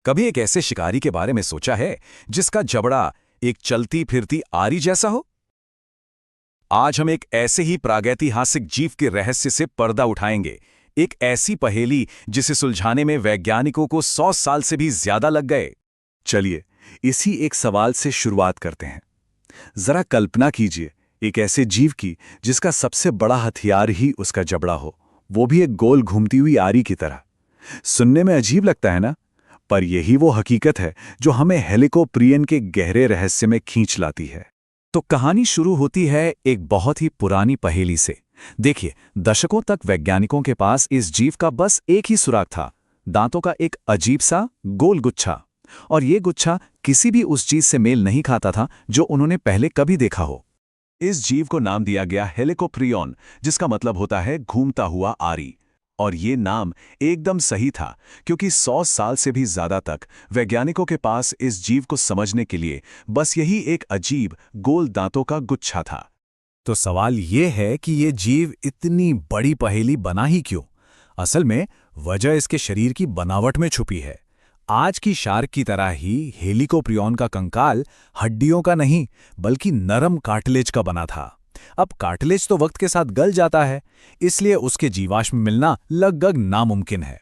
कभी एक ऐसे शिकारी के बारे में सोचा है जिसका जबड़ा एक चलती फिरती आरी जैसा हो? आज हम एक ऐसे ही प्रागैतिहासिक जीव के रहस्य से पर्दा उठाएंगे। एक ऐसी पहेली जिसे सुलझाने में वैज्ञानिकों को 100 साल से भी ज्यादा लग गए। चलिए, इसी एक सवाल से शुरुआत करते हैं। जरा कल्पना कीजिए, एक ऐसे जीव की जिसका सबसे बड़ा हथियार ही उसका जबड़ा हो, वो भी एक गोल घूमती हुई आरी की तरह। सुनने में अजीब लगता है ना? पर यही वो हकीकत है जो हमें हेलिकोप्रियन के गहरे रहस्य में खींच लाती है। तो कहानी शुरू होती है एक बहुत ही पुरानी पहेली से। देखिए, दशकों तक वैज्ञानिकों के पास इस जीव का बस एक ही सुराग था, दांतों का एक अजीब सा गोल गुच्छा। और ये गुच्छा किसी भी उस चीज से मेल नहीं खाता था जो उन्होंने पहले कभी देखा हो। इस जीव को नाम दिया गया हेलिकोप्रियन, जिसका मतलब होता है घूमता हुआ आरी। और ये नाम एकदम सही था, क्योंकि 100 साल से भी ज्यादा तक वैज्ञानिकों के पास इस जीव को समझने के लिए बस यही एक अजीब गोल दांतों का गुच्छा था। तो सवाल ये है कि ये जीव इतनी बड़ी पहेली बना ही क्यों? असल में वजह इसके शरीर की बनावट में छुपी है। आज की शार्क की तरह ही हेलिकोप्रियन का कंकाल हड्डियों का नहीं, बल्कि नरम कार्टिलेज का बना था। अब कार्टिलेज तो वक्त के साथ गल जाता है, इसलिए उसके जीवाश्म मिलना लगभग नामुमकिन है।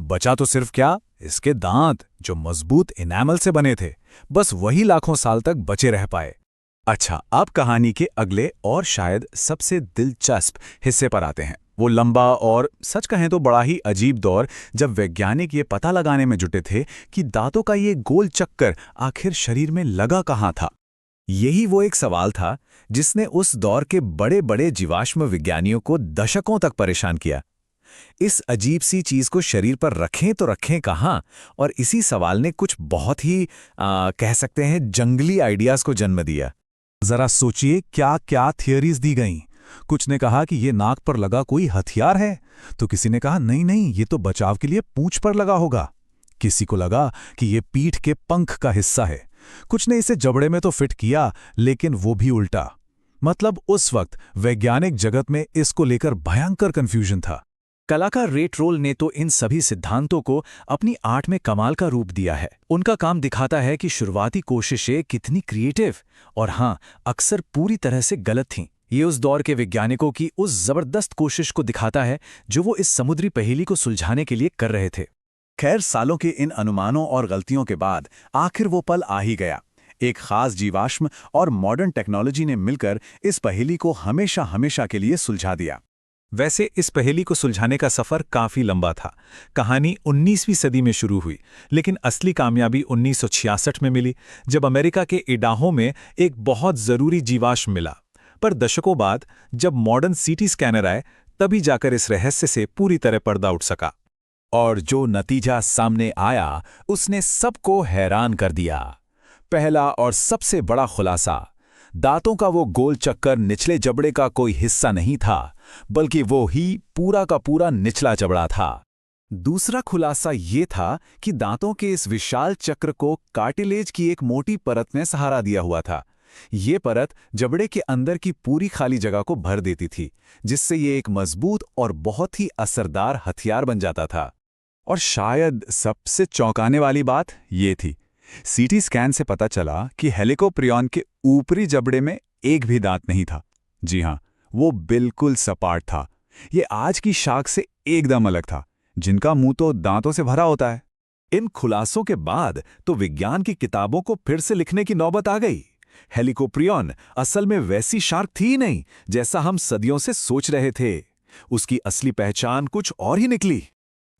बचा तो सिर्फ क्या, इसके दांत, जो मजबूत इनेमल से बने थे। बस वही लाखों साल तक बचे रह पाए। अच्छा, अब कहानी के अगले और शायद सबसे दिलचस्प हिस्से पर आते हैं। वो लंबा और सच कहें तो बड़ा ही अजीब दौर, जब वैज्ञानिक ये पता लगाने में जुटे थे कि दांतों का ये गोल चक्कर आखिर शरीर में लगा कहाँ था। यही वो एक सवाल था जिसने उस दौर के बड़े बड़े जीवाश्म विज्ञानियों को दशकों तक परेशान किया। इस अजीब सी चीज को शरीर पर रखें तो रखें कहाँ, और इसी सवाल ने कुछ बहुत ही कह सकते हैं जंगली आइडियाज को जन्म दिया। जरा सोचिए क्या क्या थियरीज दी गईं। कुछ ने कहा कि ये नाक पर लगा कोई हथियार है, तो किसी ने कहा नहीं नहीं, ये तो बचाव के लिए पूंछ पर लगा होगा। किसी को लगा कि ये पीठ के पंख का हिस्सा है। कुछ ने इसे जबड़े में तो फिट किया, लेकिन वो भी उल्टा। मतलब उस वक्त वैज्ञानिक जगत में इसको लेकर भयंकर कंफ्यूजन था। कलाकार रे ट्रोल ने तो इन सभी सिद्धांतों को अपनी आर्ट में कमाल का रूप दिया है। उनका काम दिखाता है कि शुरुआती कोशिशें कितनी क्रिएटिव और हाँ, अक्सर पूरी तरह से गलत थीं। ये उस दौर के वैज्ञानिकों की उस जबरदस्त कोशिश को दिखाता है जो वो इस समुद्री पहेली को सुलझाने के लिए कर रहे थे। खैर, सालों के इन अनुमानों और गलतियों के बाद आखिर वो पल आ ही गया। एक खास जीवाश्म और मॉडर्न टेक्नोलॉजी ने मिलकर इस पहेली को हमेशा हमेशा के लिए सुलझा दिया। वैसे इस पहेली को सुलझाने का सफर काफी लंबा था। कहानी 19वीं सदी में शुरू हुई, लेकिन असली कामयाबी 1966 में मिली, जब अमेरिका के इडाहो में एक बहुत जरूरी जीवाश्म मिला। पर दशकों बाद जब मॉडर्न सीटी स्कैनर आए, तभी जाकर इस रहस्य से पूरी तरह पर्दा उठ सका। और जो नतीजा सामने आया उसने सबको हैरान कर दिया। पहला और सबसे बड़ा खुलासा, दांतों का वो गोल चक्कर निचले जबड़े का कोई हिस्सा नहीं था, बल्कि वो ही पूरा का पूरा निचला जबड़ा था। दूसरा खुलासा ये था कि दांतों के इस विशाल चक्र को कार्टिलेज की एक मोटी परत ने सहारा दिया हुआ था। ये परत जबड़े के अंदर की पूरी खाली जगह को भर देती थी, जिससे ये एक मजबूत और बहुत ही असरदार हथियार बन जाता था। और शायद सबसे चौंकाने वाली बात ये थी, सीटी स्कैन से पता चला कि हेलिकोप्रियन के ऊपरी जबड़े में एक भी दांत नहीं था। जी हां, वो बिल्कुल सपाट था। ये आज की शार्क से एकदम अलग था, जिनका मुंह तो दांतों से भरा होता है। इन खुलासों के बाद तो विज्ञान की किताबों को फिर से लिखने की नौबत आ गई। हेलिकोप्रियन असल में वैसी शार्क थी ही नहीं जैसा हम सदियों से सोच रहे थे। उसकी असली पहचान कुछ और ही निकली।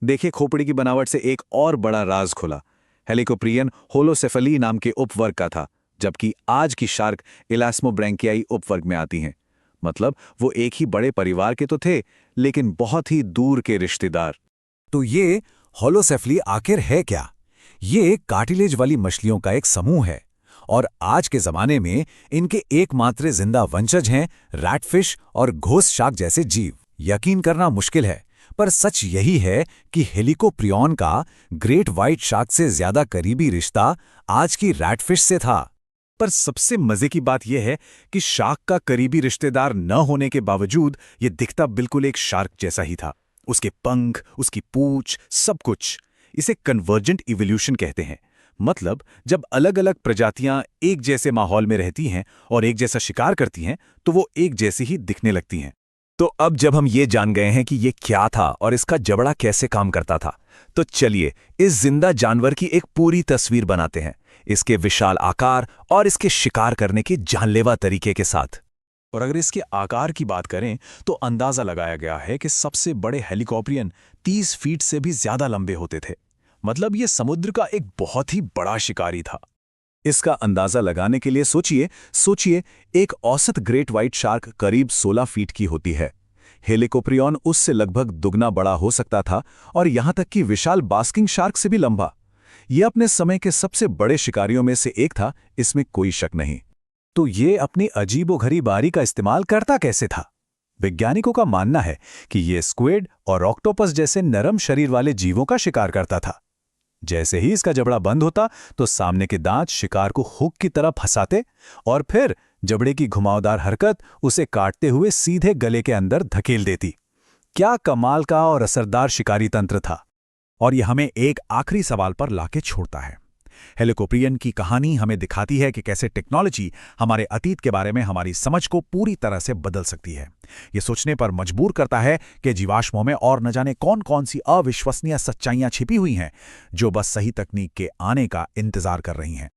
देखिए, खोपड़ी की बनावट से एक और बड़ा राज खुला। हेलिकोप्रियन होलोसेफली नाम के उपवर्ग का था, जबकि आज की शार्क इलास्मोब्रैंकियाई उपवर्ग में आती हैं। मतलब वो एक ही बड़े परिवार के तो थे, लेकिन बहुत ही दूर के रिश्तेदार। तो ये होलोसेफली आखिर है क्या? ये कार्टिलेज वाली मछलियों का एक समूह है, और आज के जमाने में इनके एकमात्र जिंदा वंशज हैं रैटफिश और घोस्ट शार्क जैसे जीव। यकीन करना मुश्किल है, पर सच यही है कि हेलिकोप्रियन का ग्रेट व्हाइट शार्क से ज्यादा करीबी रिश्ता आज की रैटफिश से था। पर सबसे मजे की बात यह है कि शार्क का करीबी रिश्तेदार न होने के बावजूद ये दिखता बिल्कुल एक शार्क जैसा ही था। उसके पंख, उसकी पूंछ, सब कुछ। इसे कन्वर्जेंट इवोल्यूशन कहते हैं। मतलब जब अलग अलग प्रजातियां एक जैसे माहौल में रहती हैं और एक जैसा शिकार करती हैं तो वो एक जैसी ही दिखने लगती हैं। तो अब जब हम ये जान गए हैं कि ये क्या था और इसका जबड़ा कैसे काम करता था, तो चलिए इस जिंदा जानवर की एक पूरी तस्वीर बनाते हैं, इसके विशाल आकार और इसके शिकार करने के जानलेवा तरीके के साथ। और अगर इसके आकार की बात करें तो अंदाजा लगाया गया है कि सबसे बड़े हेलिकॉप्टरियन 30 फीट से भी ज्यादा लंबे होते थे। मतलब ये समुद्र का एक बहुत ही बड़ा शिकारी था। इसका अंदाजा लगाने के लिए सोचिए एक औसत ग्रेट व्हाइट शार्क करीब 16 फीट की होती है। हेलिकोप्रियन उससे लगभग दुगना बड़ा हो सकता था और यहां तक कि विशाल बास्किंग शार्क से भी लंबा। यह अपने समय के सबसे बड़े शिकारियों में से एक था, इसमें कोई शक नहीं। तो ये अपनी अजीबोगरीब बारी का इस्तेमाल करता कैसे था? वैज्ञानिकों का मानना है कि ये स्क्विड और ऑक्टोपस जैसे नरम शरीर वाले जीवों का शिकार करता था। जैसे ही इसका जबड़ा बंद होता तो सामने के दांत शिकार को हुक की तरह फंसाते और फिर जबड़े की घुमावदार हरकत उसे काटते हुए सीधे गले के अंदर धकेल देती। क्या कमाल का और असरदार शिकारी तंत्र था। और यह हमें एक आखिरी सवाल पर लाके छोड़ता है। हेलिकोप्रियन की कहानी हमें दिखाती है कि कैसे टेक्नोलॉजी हमारे अतीत के बारे में हमारी समझ को पूरी तरह से बदल सकती है। ये सोचने पर मजबूर करता है कि जीवाश्मों में और न जाने कौन कौन सी अविश्वसनीय सच्चाइयां छिपी हुई हैं जो बस सही तकनीक के आने का इंतजार कर रही हैं।